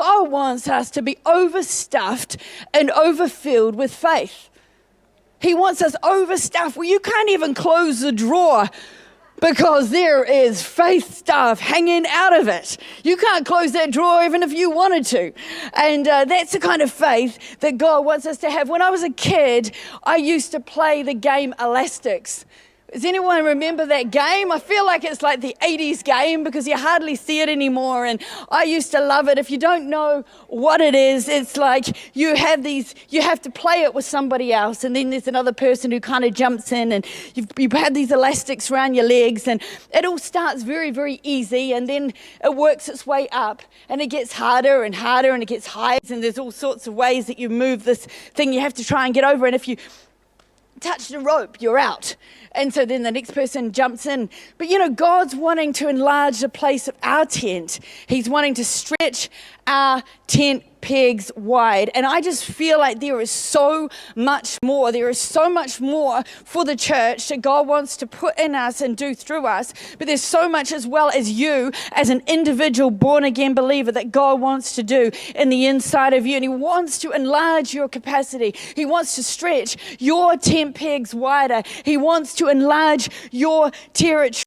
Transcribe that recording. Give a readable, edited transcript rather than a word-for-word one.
God wants us to be overstuffed and overfilled with faith. He wants us overstuffed where you can't even close the drawer because there is faith stuff hanging out of it. You can't close that drawer even if you wanted to. And that's the kind of faith that God wants us to have. When I was a kid, I used to play the game Elastics. Does anyone remember that game? I feel like it's like the 80s game because you hardly see it anymore, and I used to love it. If you don't know what it is, it's like you have to play it with somebody else, and then there's another person who kind of jumps in, and you have these elastics around your legs, and it all starts very, very easy, and then it works its way up, and it gets harder and harder, and it gets higher, and there's all sorts of ways that you move this thing you have to try and get over, and if you touch the rope, you're out. And so then the next person jumps in. But God's wanting to enlarge the place of our tent. He's wanting to stretch our tent pegs wide. And I just feel like there is so much more. There is so much more for the church that God wants to put in us and do through us. But there's so much as well as you as an individual born again believer that God wants to do in the inside of you. And He wants to enlarge your capacity. He wants to stretch your tent pegs wider. He wants to enlarge your territory.